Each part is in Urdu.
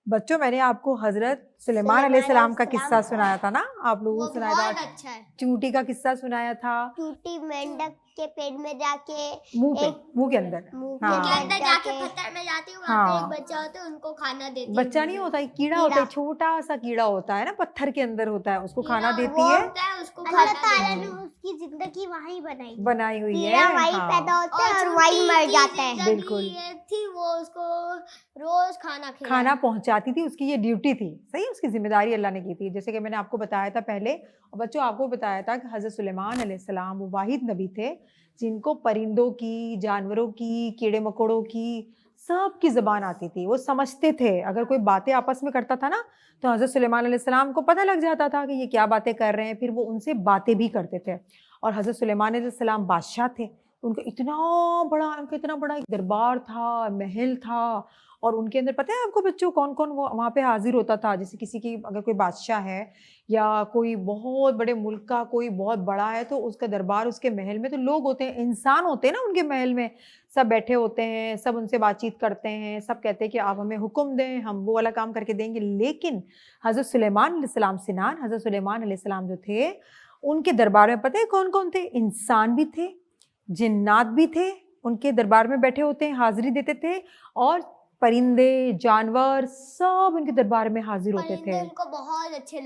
بچوں میں نے آپ کو حضرت سلیمان علیہ السلام کا قصہ سنایا تھا نا، آپ لوگوں کو سنایا تھا، اچھا ہے. چونٹی کا قصہ سنایا تھا، ٹوٹی مینڈک کے پیٹ میں جا کے منہ کے اندر، اندر جا کے پتھر میں جاتی ہے، وہاں پہ ایک بچہ ہوتا ہے، ان کو کھانا دیتی ہے. بچہ نہیں ہوتا، ایک کیڑا ہوتا ہے، چھوٹا سا کیڑا ہوتا ہے نا، پتھر کے اندر ہوتا ہے، اس کو کھانا دیتی ہے. اس کو اللہ تعالیٰ نے اس کی زندگی وہیں بنائی ہوئی ہے، کیڑا وہیں پیدا ہوتا ہے اور وہیں مر جاتا ہے. بالکل تھی وہ اس کو روز کھانا پہنچاتی تھی، اس کی یہ ڈیوٹی تھی. صحیح، اس کی ذمہ داری اللہ نے کی تھی. جیسے کہ میں نے آپ کو بتایا تھا پہلے، اور بچوں آپ کو بتایا تھا کہ حضرت سلیمان علیہ السلام وہ واحد نبی تھے جن کو پرندوں کی، جانوروں کی، کیڑے مکوڑوں کی، سب کی زبان آتی تھی. وہ سمجھتے تھے، اگر کوئی باتیں آپس میں کرتا تھا نا تو حضرت سلیمان علیہ السلام کو پتہ لگ جاتا تھا کہ یہ کیا باتیں کر رہے ہیں، پھر وہ ان سے باتیں بھی کرتے تھے. اور حضرت سلیمان علیہ السلام بادشاہ تھے، ان کا اتنا بڑا ایک دربار تھا، محل تھا، اور ان کے اندر پتہ ہے آپ کو بچوں کون کون وہاں پہ حاضر ہوتا تھا. جیسے کسی کی اگر کوئی بادشاہ ہے یا کوئی بہت بڑے ملک کا کوئی بہت بڑا ہے تو اس کا دربار، اس کے محل میں تو لوگ ہوتے ہیں، انسان ہوتے ہیں نا ان کے محل میں، سب بیٹھے ہوتے ہیں، سب ان سے بات چیت کرتے ہیں، سب کہتے ہیں کہ آپ ہمیں حکم دیں، ہم وہ والا کام کر کے دیں گے. لیکن حضرت سلیمان علیہ السلام سنان، حضرت سلیمان علیہ السلام جو تھے ان کے دربار میں پتہ ہے کون کون تھے؟ انسان بھی تھے، جنات بھی تھے، ان کے دربار میں بیٹھے ہوتے ہیں، حاضری دیتے تھے، اور پرندے، جانور سب ان کے دربار میں حاضر ہوتے تھے. ان کو بہت اچھے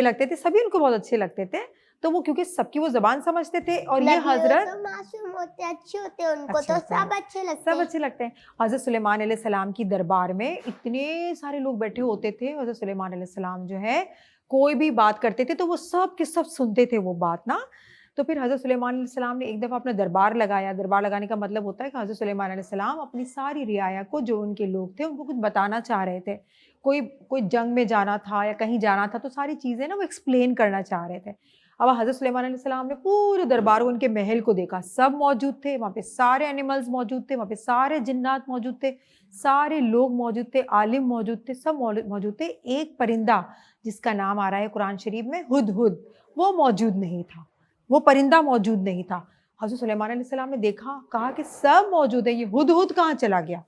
لگتے تھے، سبھی ان کو بہت اچھے لگتے تھے. تو وہ کیونکہ سب کی وہ زبان سمجھتے تھے، اور یہ حضرت معصوم ہوتے ہیں، اچھے ہوتے ہیں، ان کو تو سب اچھے لگتے ہیں. حضرت سلیمان علیہ السلام کی دربار میں اتنے سارے لوگ بیٹھے ہوتے تھے. حضرت سلیمان علیہ السلام جو ہے کوئی بھی بات کرتے تھے تو وہ سب کے سب سنتے تھے وہ بات نا. تو پھر حضرت سلیمان علیہ السلام نے ایک دفعہ اپنا دربار لگایا. دربار لگانے کا مطلب ہوتا ہے کہ حضرت سلیمان علیہ السلام اپنی ساری رعایا کو، جو ان کے لوگ تھے، ان کو کچھ بتانا چاہ رہے تھے. کوئی جنگ میں جانا تھا یا کہیں جانا تھا تو ساری چیزیں نا وہ ایکسپلین کرنا چاہ رہے تھے. اب حضرت سلیمان علیہ السلام نے پورے دربار کو، ان کے محل کو دیکھا، سب موجود تھے وہاں پہ، سارے اینیملز موجود تھے وہاں پہ، سارے جنات موجود تھے، سارے لوگ موجود تھے، عالم موجود تھے، سب موجود تھے. ایک پرندہ جس کا نام آ رہا ہے قرآن شریف میں ہدہد، وہ موجود نہیں تھا، وہ پرندہ موجود نہیں تھا. حضرت سلیمان علیہ السلام نے دیکھا، کہا کہ سب موجود ہے، یہ ہدہد کہاں چلا گیا؟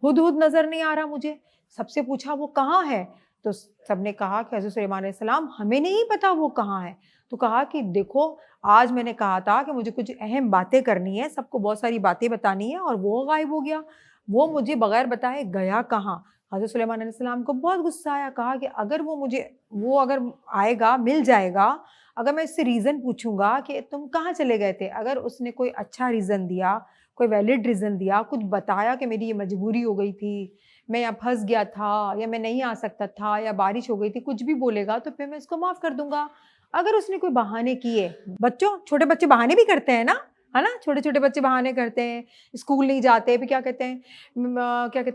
ہدہد نظر نہیں آ رہا مجھے. سب سے پوچھا وہ کہاں ہے؟ تو سب نے کہا کہ حضرت سلیمان علیہ السلام ہمیں نہیں پتا وہ کہاں ہے. تو کہا کہ دیکھو، آج میں نے کہا تھا کہ مجھے کچھ اہم باتیں کرنی ہے، سب کو بہت ساری باتیں بتانی ہے، اور وہ غائب ہو گیا، وہ مجھے بغیر بتائے گیا کہاں؟ حضرت سلیمان علیہ السلام کو بہت غصہ آیا. کہا کہ اگر وہ اگر آئے گا، مل جائے گا، اگر میں اس سے ریزن پوچھوں گا کہ تم کہاں چلے گئے تھے، اگر اس نے کوئی اچھا ریزن دیا، کوئی ویلڈ ریزن دیا، کچھ بتایا کہ میری یہ مجبوری ہو گئی تھی، میں یہاں پھنس گیا تھا، یا میں نہیں آ سکتا تھا، یا بارش ہو گئی تھی، کچھ بھی بولے گا تو پھر میں اس کو معاف کر دوں گا. اگر اس نے کوئی بہانے کیے، بچوں چھوٹے بچے بہانے بھی کرتے ہیں نا، ہے نا، چھوٹے چھوٹے بچے بہانے کرتے ہیں، اسکول نہیں جاتے، پھر کیا کہتے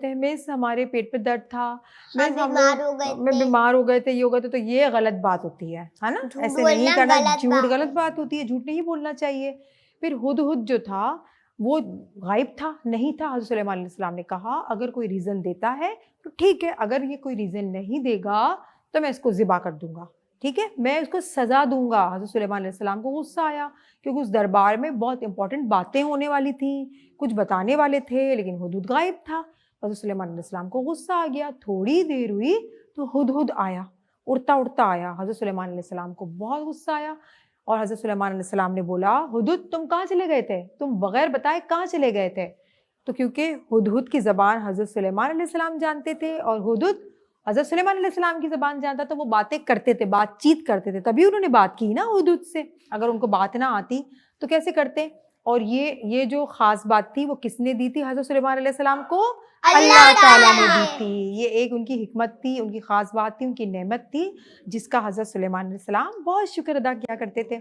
ہیں مس ہمارے پیٹ پہ درد تھا، میں بیمار ہو گئے تھے، یہ ہو گئے تھے. تو یہ غلط بات ہوتی ہے نا، ایسے نہیں کرنا، جھوٹ غلط بات ہوتی ہے، جھوٹ نہیں بولنا چاہیے. پھر ہدہد جو تھا وہ غائب تھا، نہیں تھا. حضرت سلیمان علیہ السلام نے کہا اگر کوئی ریزن دیتا ہے تو ٹھیک ہے، اگر یہ کوئی ریزن نہیں دے گا تو میں اس کو ذبح کر دوں گا، ٹھیک ہے، میں اس کو سزا دوں گا. حضرت سلیمان علیہ السلام کو غصہ آیا کیونکہ اس دربار میں بہت امپورٹنٹ باتیں ہونے والی تھیں، کچھ بتانے والے تھے، لیکن ہدہد غائب تھا. حضرت سلیمان علیہ السلام کو غصہ آ گیا. تھوڑی دیر ہوئی تو ہدہد آیا، اڑتا اڑتا آیا. حضرت سلیمان علیہ السلام کو بہت غصہ آیا، اور حضرت سلیمان علیہ السلام نے بولا ہدہد تم کہاں چلے گئے تھے؟ تم بغیر بتائے کہاں چلے گئے تھے؟ تو کیونکہ ہدہد کی زبان حضرت سلیمان علیہ السلام جانتے تھے، اور ہدہد حضرت سلیمان علیہ السلام کی زبان جانتا، تو وہ باتیں کرتے تھے، بات چیت کرتے تھے، تبھی انہوں نے بات کی نا ہدہد سے. اگر ان کو بات نہ آتی تو کیسے کرتے؟ اور یہ جو خاص بات تھی وہ کس نے دی تھی حضرت سلیمان علیہ السلام کو؟ اللہ تعالیٰ نے دی تھی. یہ ایک ان کی حکمت تھی، ان کی خاص بات تھی، ان کی نعمت تھی، جس کا حضرت سلیمان علیہ السلام بہت شکر ادا کیا کرتے تھے.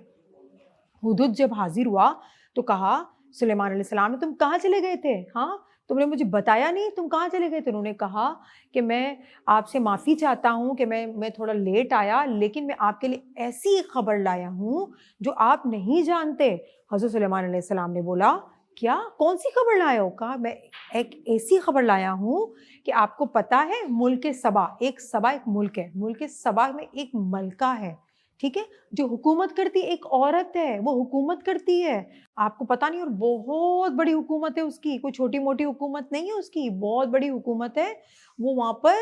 ہدہد جب حاضر ہوا تو کہا سلیمان علیہ السلام نے تم کہاں چلے گئے تھے؟ ہاں تم نے مجھے بتایا نہیں، تم کہاں چلے گئے تھے؟ انہوں نے کہا کہ میں آپ سے معافی چاہتا ہوں کہ میں تھوڑا لیٹ آیا، لیکن میں آپ کے لیے ایسی ایک خبر لایا ہوں جو آپ نہیں جانتے. حضرت سلیمان علیہ السلام نے بولا کیا، کون سی خبر لائے ہو؟ کہا میں ایک ایسی خبر لایا ہوں کہ آپ کو پتہ ہے ملک سبا ایک ملک ہے، ملک سبا میں ایک ملکہ ہے، ٹھیک ہے. جو حکومت کرتی ایک عورت ہے, وہ حکومت کرتی ہے, آپ کو پتہ نہیں, اور بہت بڑی حکومت ہے اس کی, کوئی چھوٹی موٹی حکومت نہیں ہے اس کی, بہت بڑی حکومت ہے. وہ وہاں پر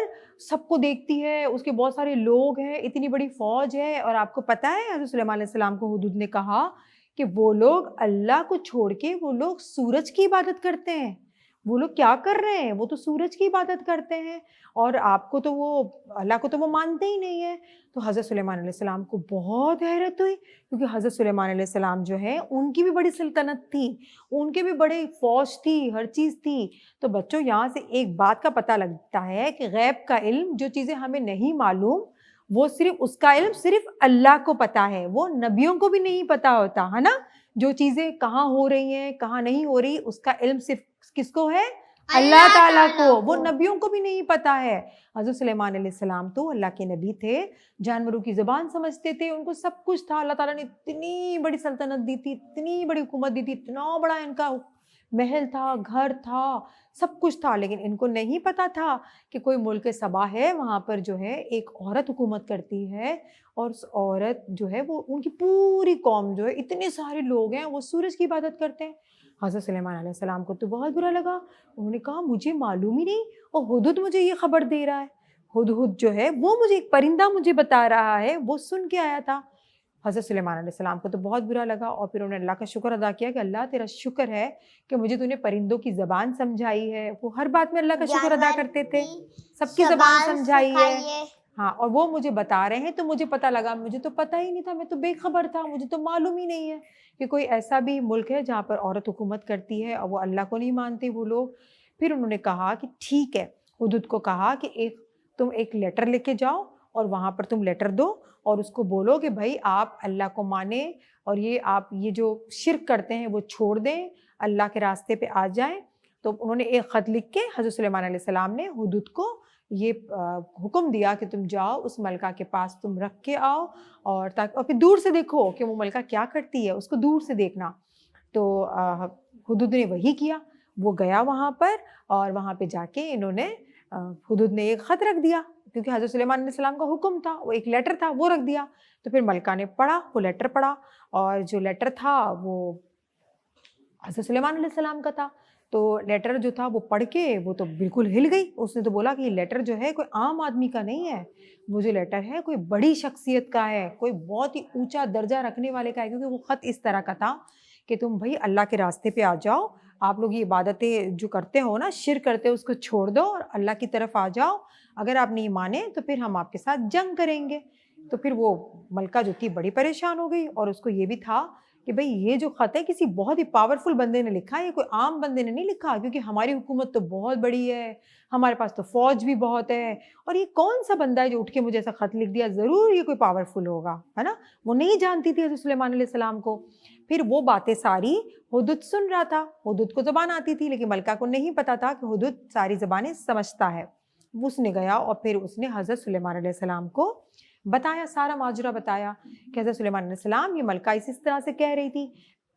سب کو دیکھتی ہے, اس کے بہت سارے لوگ ہیں, اتنی بڑی فوج ہے. اور آپ کو پتہ ہے حضرت سلیمان علیہ السلام کو ہدہد نے کہا کہ وہ لوگ اللہ کو چھوڑ کے وہ لوگ سورج کی عبادت کرتے ہیں. وہ لوگ کیا کر رہے ہیں, وہ تو سورج کی عبادت کرتے ہیں, اور آپ کو تو وہ اللہ کو تو وہ مانتے ہی نہیں ہیں. تو حضرت سلیمان علیہ السلام کو بہت حیرت ہوئی, کیونکہ حضرت سلیمان علیہ السلام جو ہے ان کی بھی بڑی سلطنت تھی, ان کے بھی بڑے فوج تھی, ہر چیز تھی. تو بچوں یہاں سے ایک بات کا پتہ لگتا ہے کہ غیب کا علم, جو چیزیں ہمیں نہیں معلوم, وہ صرف اس کا علم صرف اللہ کو پتہ ہے, وہ نبیوں کو بھی نہیں پتہ ہوتا ہے نا. جو چیزیں کہاں ہو رہی ہیں کہاں نہیں ہو رہی, اس کا علم صرف کس کو ہے, اللہ تعالیٰ کو, وہ نبیوں کو بھی نہیں پتا ہے. حضرت سلیمان علیہ السلام تو اللہ کے نبی تھے, جانوروں کی زبان سمجھتے تھے, ان کو سب کچھ تھا. اللہ تعالیٰ نے اتنی بڑی سلطنت دی تھی, اتنی بڑی حکومت دی تھی, اتنا بڑا ان کا محل تھا, گھر تھا, سب کچھ تھا. لیکن ان کو نہیں پتا تھا کہ کوئی ملک سبا ہے, وہاں پر جو ہے ایک عورت حکومت کرتی ہے, اور اس عورت جو ہے وہ ان کی پوری قوم جو ہے, اتنے سارے لوگ ہیں, وہ سورج کی عبادت کرتے ہیں. حضرت سلیمان علیہ السلام کو تو بہت برا لگا. انہوں نے کہا مجھے معلوم ہی نہیں, اور ہدہد مجھے یہ خبر دے رہا ہے. ہدہد جو ہے وہ مجھے ایک پرندہ مجھے بتا رہا ہے, وہ سن کے آیا تھا. حضرت سلیمان علیہ السلام کو تو بہت برا لگا, اور پھر انہوں نے اللہ کا شکر ادا کیا کہ اللہ تیرا شکر ہے کہ مجھے تو نے پرندوں کی زبان سمجھائی ہے. وہ ہر بات میں اللہ کا شکر ادا کرتے تھے, سب کی زبان سمجھائی ہے. ہاں, اور وہ مجھے بتا رہے ہیں تو مجھے پتہ لگا, مجھے تو پتہ ہی نہیں تھا, میں تو بے خبر تھا, مجھے تو معلوم ہی نہیں ہے کہ کوئی ایسا بھی ملک ہے جہاں پر عورت حکومت کرتی ہے اور وہ اللہ کو نہیں مانتے وہ لوگ. پھر انہوں نے کہا کہ ٹھیک ہے, ہدہد کو کہا کہ تم ایک لیٹر لے کے جاؤ, اور وہاں پر تم لیٹر دو, اور اس کو بولو کہ بھائی آپ اللہ کو مانیں, اور آپ یہ جو شرک کرتے ہیں وہ چھوڑ دیں, اللہ کے راستے پہ آ جائیں. تو انہوں نے ایک خط لکھ کے حضرت سلیمان علیہ السلام نے ہدہد کو یہ حکم دیا کہ تم جاؤ اس ملکہ کے پاس, تم رکھ کے آؤ, اور پھر دور سے دیکھو کہ وہ ملکہ کیا کرتی ہے, اس کو دور سے دیکھنا. تو ہدہد نے وہی کیا, وہ گیا وہاں پر, اور وہاں پہ جا کے انہوں نے ہدہد نے ایک خط رکھ دیا, کیونکہ حضرت سلیمان علیہ السلام کا حکم تھا, وہ ایک لیٹر تھا, وہ رکھ دیا. تو پھر ملکہ نے پڑھا, وہ لیٹر پڑھا, اور جو لیٹر تھا وہ حضرت سلیمان علیہ السلام کا تھا. تو لیٹر جو تھا وہ پڑھ کے وہ تو بالکل ہل گئی. اس نے تو بولا کہ یہ لیٹر جو ہے کوئی عام آدمی کا نہیں ہے, وہ جو لیٹر ہے کوئی بڑی شخصیت کا ہے, کوئی بہت ہی اونچا درجہ رکھنے والے کا ہے. کیونکہ وہ خط اس طرح کا تھا کہ تم بھائی اللہ کے راستے پہ آ جاؤ, آپ لوگ یہ عبادتیں جو کرتے ہو نا, شرک کرتے ہو, اس کو چھوڑ دو اور اللہ کی طرف آ جاؤ. اگر آپ نہیں مانیں تو پھر ہم آپ کے ساتھ جنگ کریں گے. تو پھر وہ ملکہ جو تھی بڑی پریشان ہو گئی, اور اس کو یہ بھی تھا کہ بھئی یہ جو خط ہے کسی بہت ہی پاورفل بندے نے لکھا ہے, یہ کوئی عام بندے نے نہیں لکھا, کیونکہ ہماری حکومت تو بہت بڑی ہے, ہمارے پاس تو فوج بھی بہت ہے, اور یہ کون سا بندہ ہے جو اٹھ کے مجھے ایسا خط لکھ دیا, ضرور یہ کوئی پاورفل ہوگا, ہے نا. وہ نہیں جانتی تھی حضرت سلیمان علیہ السلام کو. پھر وہ باتیں ساری ہدہد سن رہا تھا, ہدہد کو زبان آتی تھی, لیکن ملکہ کو نہیں پتا تھا کہ ہدہد ساری زبانیں سمجھتا ہے. اس نے گیا اور پھر اس نے حضرت سلیمان علیہ السلام کو بتایا, سارا ماجرا بتایا کہ حضرت سلیمان علیہ السلام یہ ملکہ اس طرح سے کہہ رہی تھی.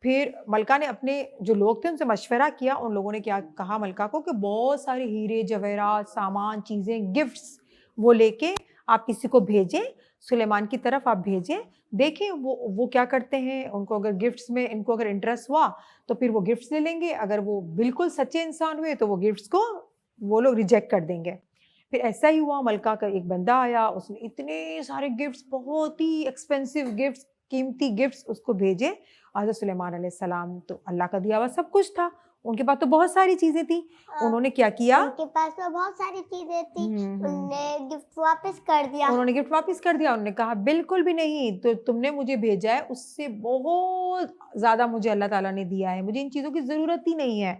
پھر ملکہ نے اپنے جو لوگ تھے ان سے مشورہ کیا, ان لوگوں نے کیا کہا ملکہ کو کہ بہت سارے ہیرے جواہرات, سامان, چیزیں, گفٹس وہ لے کے آپ کسی کو بھیجیں, سلیمان کی طرف آپ بھیجیں, دیکھیں وہ کیا کرتے ہیں. ان کو اگر گفٹس میں ان کو اگر انٹرسٹ ہوا تو پھر وہ گفٹس لے لیں گے, اگر وہ بالکل سچے انسان ہوئے تو وہ گفٹس کو وہ لوگ ریجیکٹ کر دیں گے. پھر ایسا ہی ہوا, ملکہ کا ایک بندہ آیا, اس نے اتنے سارے گفٹس, بہت ہی ایکسپینسو گفٹس, قیمتی گفٹس اس کو بھیجے. حضرت سلیمان علیہ السلام تو اللہ کا دیا ہوا سب کچھ تھا, ان کے پاس تو بہت ساری چیزیں تھیں. انہوں نے کیا کیا, ان کے پاس تو بہت ساری چیزیں تھیں, انہوں نے گفٹ واپس کر دیا. انہوں نے گفٹ واپس کر دیا. انہوں نے کہا بالکل بھی نہیں, تو تم نے مجھے بھیجا ہے اس سے بہت زیادہ مجھے اللہ تعالیٰ نے دیا ہے, مجھے ان چیزوں کی ضرورت ہی نہیں ہے.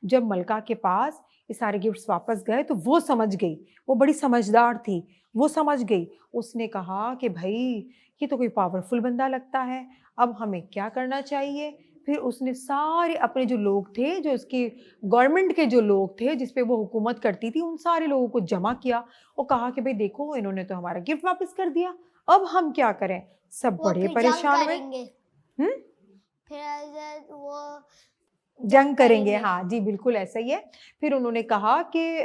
جب ملکہ کے پاس یہ سارے گفٹس واپس گئے تو وہ سمجھ گئی, وہ بڑی سمجھدار تھی, وہ سمجھ گئی. اس نے کہا کہ بھائی یہ تو کوئی پاورفل بندہ لگتا ہے, اب ہمیں کیا کرنا چاہیے. پھر اس نے سارے اپنے جو لوگ تھے, جو اس کی گورنمنٹ کے جو لوگ تھے جس پہ وہ حکومت کرتی تھی, ان سارے لوگوں کو جمع کیا اور کہا کہ بھئی دیکھو انہوں نے تو ہمارا گفٹ واپس کر دیا, اب ہم کیا کریں. سب بڑے پریشان ہوئے. پھر وہ جنگ کریں گے, ہاں جی بالکل ایسا ہی ہے. پھر انہوں نے کہا کہ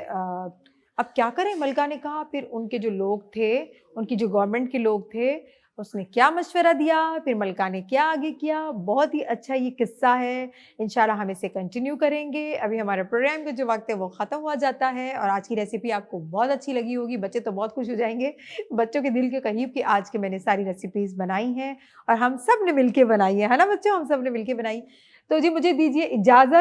اب کیا کریں. ملکہ نے کہا پھر ان کے جو لوگ تھے, ان کی جو گورنمنٹ کے لوگ تھے, اس نے کیا مشورہ دیا، پھر ملکہ نے کیا آگے کیا. بہت ہی اچھا یہ قصہ ہے. انشاءاللہ ہم اسے کنٹینیو کریں گے. ابھی ہمارے پروگرام کا جو وقت ہے وہ ختم ہوا جاتا ہے، اور آج کی ریسیپی آپ کو بہت اچھی لگی ہوگی. بچے تو بہت خوش ہو جائیں گے، بچوں کے دل کے قریب کہ آج کے میں نے ساری ریسیپیز بنائی ہیں اور ہم سب نے مل کے بنائی ہے نا بچوں، ہم سب نے مل کے بنائی. تو جی مجھے دیجیے اجازت.